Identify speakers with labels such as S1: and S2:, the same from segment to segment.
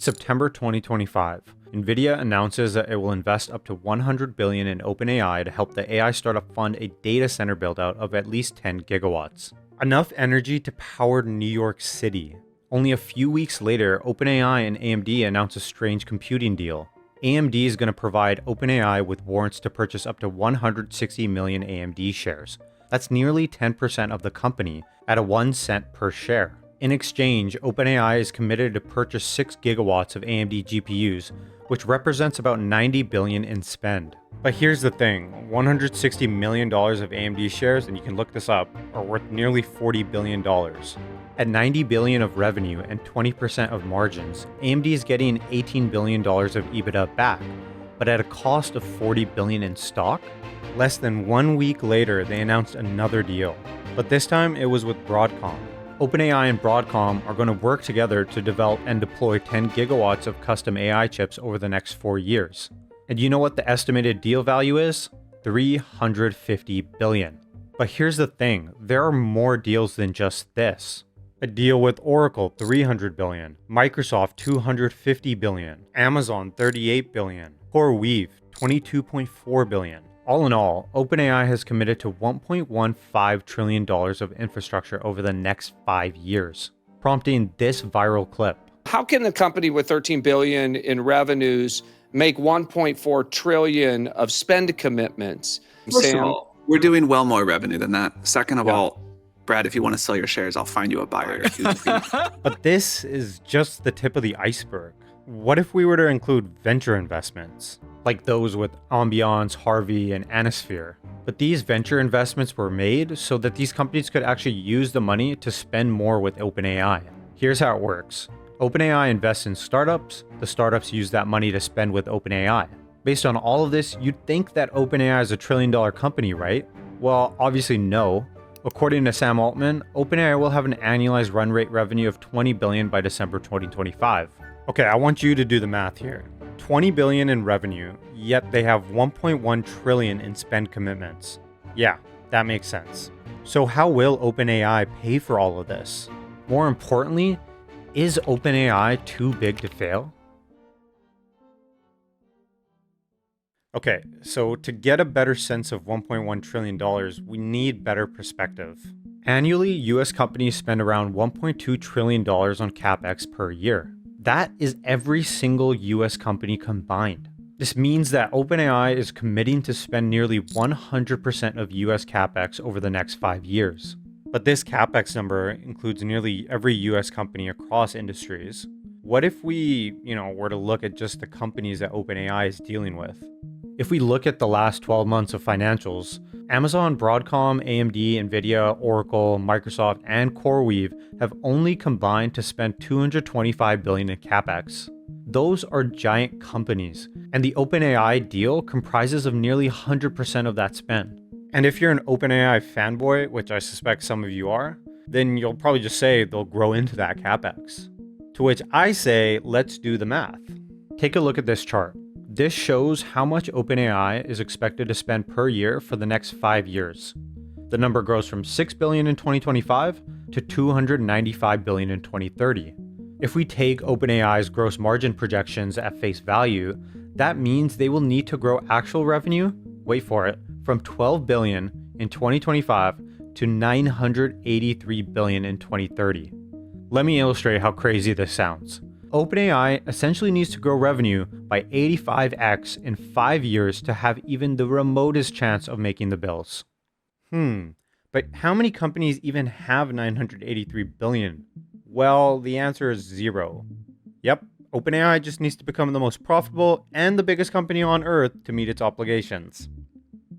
S1: September 2025, Nvidia announces that it will invest up to $100 billion in OpenAI to help the AI startup fund a data center build-out of at least 10 gigawatts. Enough energy to power New York City. Only a few weeks later, OpenAI and AMD announce a strange computing deal. AMD is going to provide OpenAI with warrants to purchase up to 160 million AMD shares. That's nearly 10% of the company at a 1 cent per share. In exchange, OpenAI is committed to purchase 6 gigawatts of AMD GPUs, which represents about $90 billion in spend. But here's the thing, $160 million of AMD shares, and you can look this up, are worth nearly $40 billion. At $90 billion of revenue and 20% of margins, AMD is getting $18 billion of EBITDA back, but at a cost of $40 billion in stock? Less than 1 week later, they announced another deal, but this time it was with Broadcom. OpenAI and Broadcom are going to work together to develop and deploy 10 gigawatts of custom AI chips over the next 4 years. And you know what the estimated deal value is? $350 billion. But here's the thing, there are more deals than just this. A deal with Oracle, $300 billion, Microsoft, $250 billion, Amazon, $38 billion, CoreWeave, $22.4 billion. All in all, OpenAI has committed to $1.15 trillion of infrastructure over the next 5 years, prompting this viral clip.
S2: How can a company with $13 billion in revenues make $1.4 trillion of spend commitments?
S3: First of all, we're doing well more revenue than that. Second of all, Brad, if you want to sell your shares, I'll find you a buyer.
S1: But this is just the tip of the iceberg. What if we were to include venture investments, like those with Ambiance, Harvey, and Anisphere? But these venture investments were made so that these companies could actually use the money to spend more with OpenAI. Here's how it works. OpenAI invests in startups, the startups use that money to spend with OpenAI. Based on all of this, you'd think that OpenAI is a $1 trillion company, right? Well, obviously no. According to Sam Altman, OpenAI will have an annualized run rate revenue of $20 billion by December 2025. Okay, I want you to do the math here. $20 billion in revenue, yet they have $1.1 trillion in spend commitments. Yeah, that makes sense. So how will OpenAI pay for all of this? More importantly, is OpenAI too big to fail? Okay, so to get a better sense of $1.1 trillion, we need better perspective. Annually, US companies spend around $1.2 trillion on capex per year. That is every single US company combined. This means that OpenAI is committing to spend nearly 100% of US capex over the next 5 years. But this capex number includes nearly every US company across industries. What if we, were to look at just the companies that OpenAI is dealing with? If we look at the last 12 months of financials, Amazon, Broadcom, AMD, Nvidia, Oracle, Microsoft, and CoreWeave have only combined to spend $225 billion in capex. Those are giant companies, and the OpenAI deal comprises of nearly 100% of that spend. And if you're an OpenAI fanboy, which I suspect some of you are, then you'll probably just say they'll grow into that capex. To which I say, let's do the math. Take a look at this chart. This shows how much OpenAI is expected to spend per year for the next 5 years. The number grows from $6 billion in 2025 to $295 billion in 2030. If we take OpenAI's gross margin projections at face value, that means they will need to grow actual revenue, wait for it, from $12 billion in 2025 to $983 billion in 2030. Let me illustrate how crazy this sounds. OpenAI essentially needs to grow revenue by 85x in 5 years to have even the remotest chance of making the bills. But how many companies even have $983 billion? Well, the answer is 0. Yep, OpenAI just needs to become the most profitable and the biggest company on Earth to meet its obligations.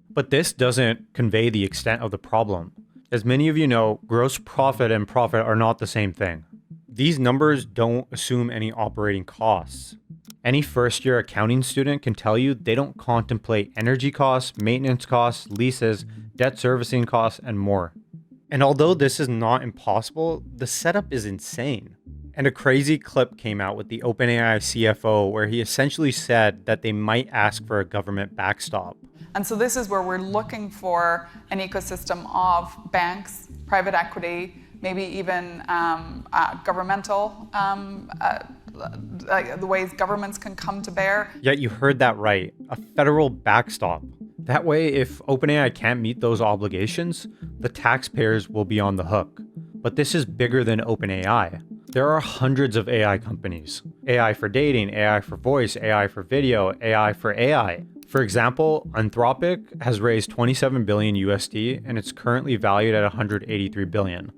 S1: But this doesn't convey the extent of the problem. As many of you know, gross profit and profit are not the same thing. These numbers don't assume any operating costs. Any first-year accounting student can tell you they don't contemplate energy costs, maintenance costs, leases, debt servicing costs, and more. And although this is not impossible, the setup is insane. And a crazy clip came out with the OpenAI CFO where he essentially said that they might ask for a government backstop.
S4: And so this is where we're looking for an ecosystem of banks, private equity, maybe even governmental the ways governments can come to bear.
S1: Yeah, you heard that right. A federal backstop. That way, if OpenAI can't meet those obligations, the taxpayers will be on the hook. But this is bigger than OpenAI. There are hundreds of AI companies. AI for dating, AI for voice, AI for video, AI for AI. For example, Anthropic has raised 27 billion USD and it's currently valued at 183 billion.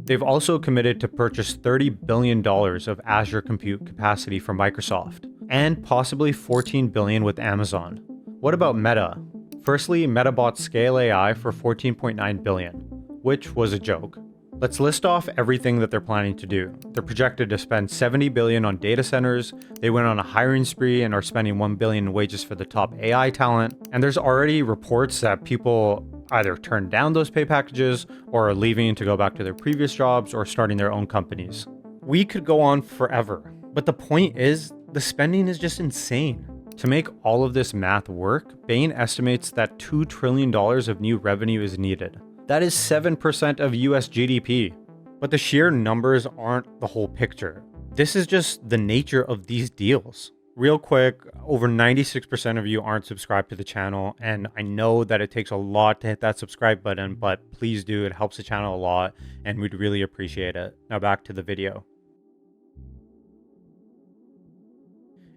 S1: They've also committed to purchase $30 billion of Azure compute capacity from Microsoft, and possibly $14 billion with Amazon. What about Meta? Firstly, Meta bought Scale AI for $14.9 billion, which was a joke. Let's list off everything that they're planning to do. They're projected to spend $70 billion on data centers, they went on a hiring spree and are spending $1 billion in wages for the top AI talent, and there's already reports that people either turn down those pay packages or are leaving to go back to their previous jobs or starting their own companies. We could go on forever, but the point is, the spending is just insane. To make all of this math work, Bain estimates that $2 trillion of new revenue is needed. That is 7% of US GDP. But the sheer numbers aren't the whole picture. This is just the nature of these deals. Real quick, over 96% of you aren't subscribed to the channel, and I know that it takes a lot to hit that subscribe button, but please do, it helps the channel a lot, and we'd really appreciate it. Now back to the video.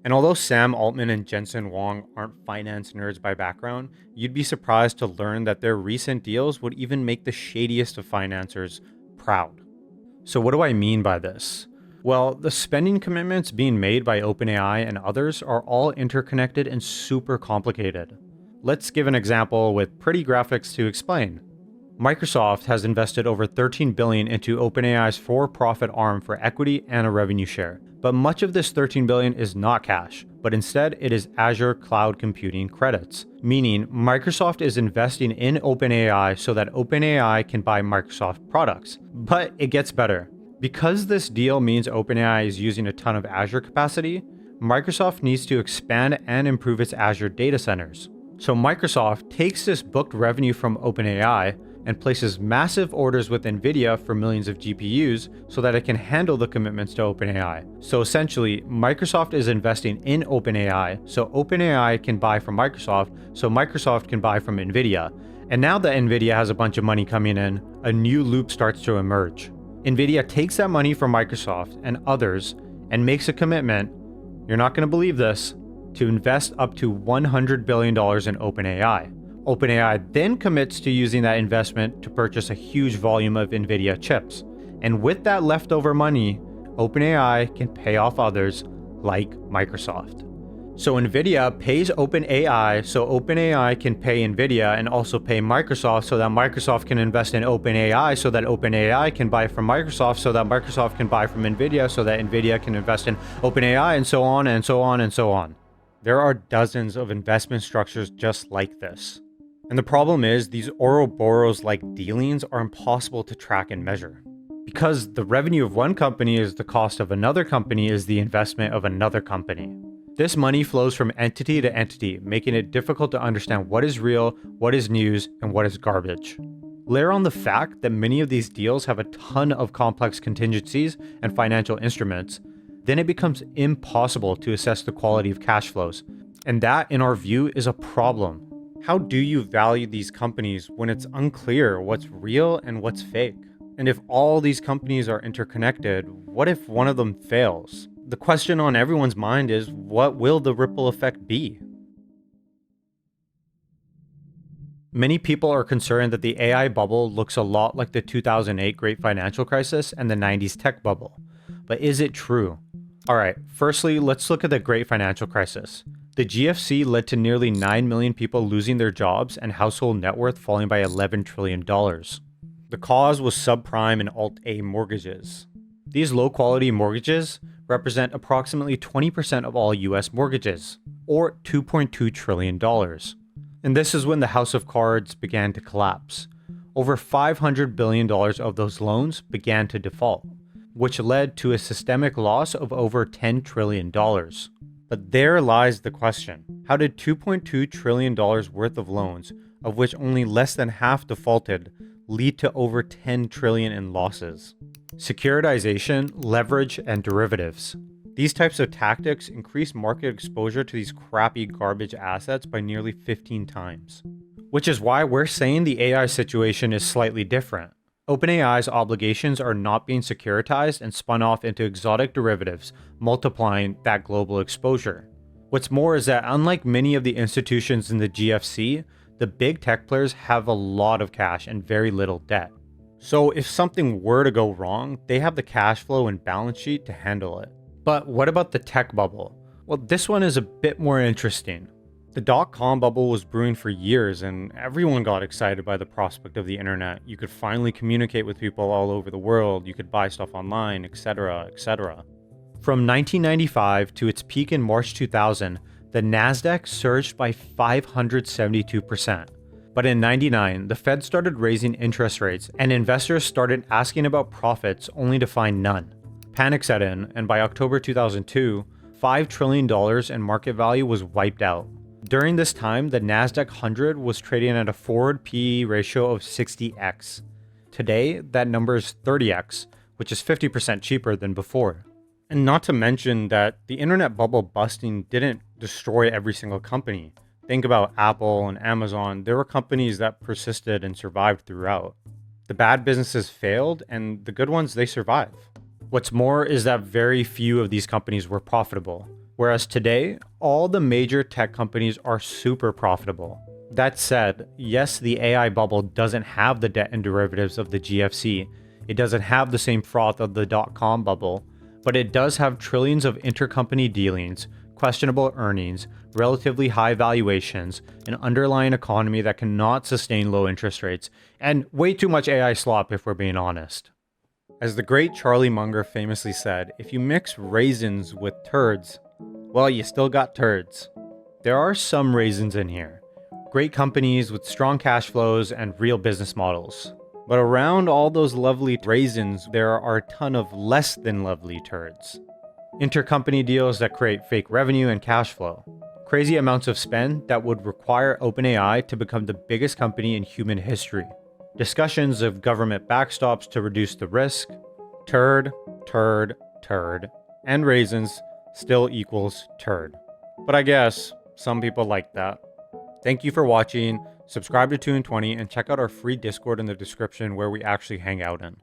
S1: And although Sam Altman and Jensen Huang aren't finance nerds by background, you'd be surprised to learn that their recent deals would even make the shadiest of financiers proud. So what do I mean by this? Well, the spending commitments being made by OpenAI and others are all interconnected and super complicated. Let's give an example with pretty graphics to explain. Microsoft has invested over $13 billion into OpenAI's for-profit arm for equity and a revenue share. But much of this $13 billion is not cash, but instead it is Azure Cloud Computing credits, meaning Microsoft is investing in OpenAI so that OpenAI can buy Microsoft products. But it gets better. Because this deal means OpenAI is using a ton of Azure capacity, Microsoft needs to expand and improve its Azure data centers. So Microsoft takes this booked revenue from OpenAI and places massive orders with Nvidia for millions of GPUs so that it can handle the commitments to OpenAI. So essentially, Microsoft is investing in OpenAI so OpenAI can buy from Microsoft so Microsoft can buy from Nvidia. And now that Nvidia has a bunch of money coming in, a new loop starts to emerge. Nvidia takes that money from Microsoft and others and makes a commitment, you're not going to believe this, to invest up to $100 billion in OpenAI. OpenAI then commits to using that investment to purchase a huge volume of Nvidia chips. And with that leftover money, OpenAI can pay off others like Microsoft. So Nvidia pays OpenAI so OpenAI can pay Nvidia and also pay Microsoft so that Microsoft can invest in OpenAI so that OpenAI can buy from Microsoft so that Microsoft can buy from Nvidia so that Nvidia can invest in OpenAI, and so on and so on and so on. There are dozens of investment structures just like this. And the problem is these Ouroboros-like dealings are impossible to track and measure. Because the revenue of one company is the cost of another company is the investment of another company. This money flows from entity to entity, making it difficult to understand what is real, what is news, and what is garbage. Layer on the fact that many of these deals have a ton of complex contingencies and financial instruments, then it becomes impossible to assess the quality of cash flows. And that, in our view, is a problem. How do you value these companies when it's unclear what's real and what's fake? And if all these companies are interconnected, what if one of them fails? The question on everyone's mind is, what will the ripple effect be? Many people are concerned that the AI bubble looks a lot like the 2008 Great Financial Crisis and the 90s tech bubble. But is it true? Alright, firstly, let's look at the Great Financial Crisis. The GFC led to nearly 9 million people losing their jobs and household net worth falling by $11 trillion. The cause was subprime and Alt-A mortgages. These low-quality mortgages represent approximately 20% of all US mortgages, or $2.2 trillion. And this is when the house of cards began to collapse. Over $500 billion of those loans began to default, which led to a systemic loss of over $10 trillion. But there lies the question. How did $2.2 trillion worth of loans, of which only less than half defaulted, lead to over $10 trillion in losses? Securitization, leverage, and derivatives. These types of tactics increase market exposure to these crappy garbage assets by nearly 15 times. Which is why we're saying the AI situation is slightly different. OpenAI's obligations are not being securitized and spun off into exotic derivatives, multiplying that global exposure. What's more is that unlike many of the institutions in the GFC, the big tech players have a lot of cash and very little debt. So if something were to go wrong, they have the cash flow and balance sheet to handle it. But what about the tech bubble? Well, this one is a bit more interesting. The dot-com bubble was brewing for years and everyone got excited by the prospect of the internet. You could finally communicate with people all over the world, you could buy stuff online, etc., etc. From 1995 to its peak in March 2000, the Nasdaq surged by 572%. But in 99, the Fed started raising interest rates and investors started asking about profits only to find none. Panic set in, and by October 2002, $5 trillion in market value was wiped out. During this time, the Nasdaq 100 was trading at a forward PE ratio of 60x. Today, that number is 30x, which is 50% cheaper than before. And not to mention that the internet bubble busting didn't destroy every single company. Think about Apple and Amazon. There were companies that persisted and survived throughout. The bad businesses failed, and the good ones, they survive. What's more is that very few of these companies were profitable. Whereas today, all the major tech companies are super profitable. That said, yes, the AI bubble doesn't have the debt and derivatives of the GFC. It doesn't have the same froth of the dot-com bubble, but it does have trillions of intercompany dealings, questionable earnings, relatively high valuations, an underlying economy that cannot sustain low interest rates, and way too much AI slop if we're being honest. As the great Charlie Munger famously said, if you mix raisins with turds, well, you still got turds. There are some raisins in here. Great companies with strong cash flows and real business models. But around all those lovely raisins, there are a ton of less than lovely turds. Intercompany deals that create fake revenue and cash flow. Crazy amounts of spend that would require OpenAI to become the biggest company in human history. Discussions of government backstops to reduce the risk. Turd, turd, turd. And raisins still equals turd. But I guess some people like that. Thank you for watching. Subscribe to 2 in 20 and check out our free Discord in the description where we actually hang out in.